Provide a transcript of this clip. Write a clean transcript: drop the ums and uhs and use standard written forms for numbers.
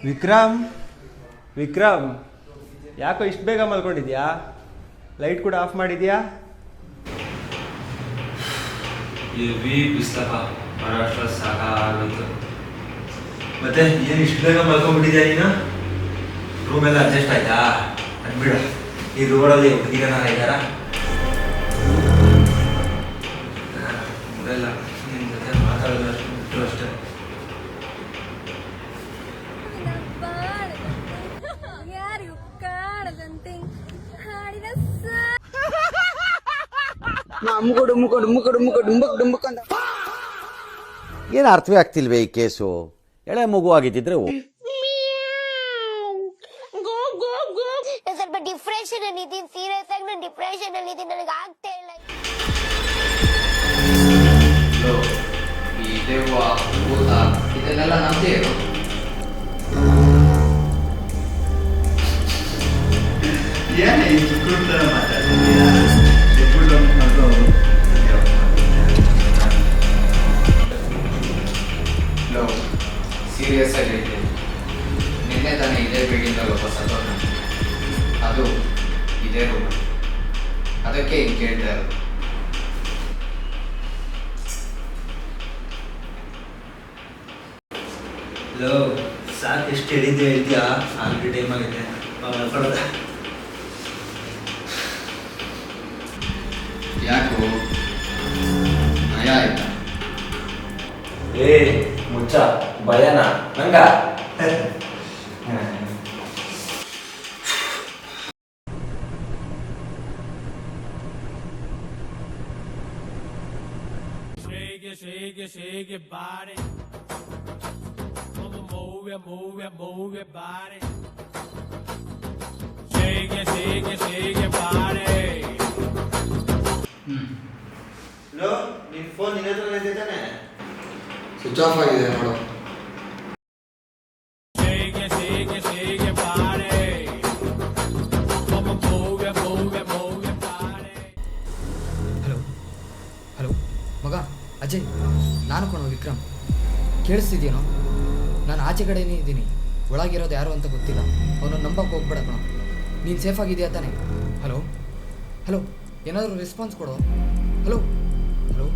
ವಿಕ್ರಮ್ ವಿಕ್ರಮ್ ಯಾಕೋ ಇಷ್ಟು ಬೇಗ ಮಲ್ಕೊಂಡಿದ್ಯಾ? ಲೈಟ್ ಕೂಡ ಆಫ್ ಮಾಡಿದ್ಯಾ? ಬಿಸ್ಲಪ್ಪ ಮಹಾರಾಷ್ಟ್ರ ಸಾಕಾಗೋಯ್ತು. ಮತ್ತೆ ಏನು ಇಷ್ಟು ಬೇಗ ಮಲ್ಕೊಂಡ್ಬಿಟ್ಟಿದ್ಯಾ ನೀನು? ರೂಮೆಲ್ಲ ಅಡ್ಜಸ್ಟ್ ಆಯ್ತಾ? ಅನ್ಬಿಡ, ಈ ರೋಡಲ್ಲಿ ಹುಡುಗಿಗನ ಇದ್ದಾರ ಇಲ್ಲ ನಿನ್ನ ಜೊತೆ ಮಾತಾಡೋದು ಅಷ್ಟು ಬಿಟ್ಟು ಅಷ್ಟೇ. ಏನು ಅರ್ಥವೇ ಆಗ್ತಿಲ್ವೇ ಈ ಕೇಸು? ಎಳೆ ಮಗು ಆಗಿದ್ದಿದ್ರೆ ಸ್ವಲ್ಪ ಡಿಪ್ರೆಷನ್ ಅಲ್ಲಿ ಇದ್ದೀನಿ, ಸೀರಿಯಸ್ ಆಗಿ ನಾನು ಡಿಪ್ರೆಷನ್ ಅಲ್ಲಿ ಇದ್ದೀನಿ, ನನಗೆ ಆಗ್ತಾ ಇಲ್ಲ. ಈ ದೆವ್ವ ಭೂತ ಇದನ್ನೆಲ್ಲ ನಂಬ್ತೀರೋ? ಏನೇ ಚಿಕ್ಕ ಮಾತಾಡ್ತಿದ್ದೀರಾ? ಸೀರಿಯಸ್ ಆಗಿ ನಿನ್ನೆ ತಾನೇ ಇದೇ ಬಿಲ್ಡಿಂಗ್ ಅಲ್ಲಿ ಒಬ್ಬ ಸತ್ತೋದ, ಅದು ಇದೇ ರೂಮ್. ಅದಕ್ಕೆ ಹಿಂಗೆ ಕೇಳ್ತಾ ಇರೋದು. ಲೋ ಸಾಕು, ಎಷ್ಟು ಹೇಳಿದ್ದೆ ಹೇಳ್ತೀಯಾ? ಆಲ್ರೆಡಿ ಟೈಮ್ ಆಗಿದೆ, ಮಲ್ಕೊಳ್ಳೋದ. ಯಾಕೋ ಭಯ ಆಯ್ತಾ? ಏ ಮುಚ್ಚ, ಭಯನ ನಂಗ? Shake your body. Move your body. Shake your body. Low, ನಿನ್ ಫೋನ್ ನಿನ್ನ ಹತ್ರ ಇದೆ ತಾನೆ? ಸ್ವಿಚ್ ಆಫ್ ಆಗಿದೆ ನೋಡು. Shake your body. Move your body. Hello hello ಮಗ ಅಜಯ್, ನಾನು ಕಣೋ ವಿಕ್ರಮ್. ಕೇಳಿಸ್ತಿದ್ದೀನೋ? ನಾನು ಆಚೆ ಕಡೆನೇ ಇದ್ದೀನಿ, ಒಳಗಿರೋದು ಯಾರು ಅಂತ ಗೊತ್ತಿಲ್ಲ. ಅವನು ನಂಬಕ್ಕೆ ಹೋಗ್ಬೇಡ ಕಣೋ. ನೀನು ಸೇಫ್ ಆಗಿದೆಯಾ ತಾನೆ? ಹಲೋ ಹಲೋ, ಏನಾದರೂ ರೆಸ್ಪಾನ್ಸ್ ಕೊಡೋ. Hello hello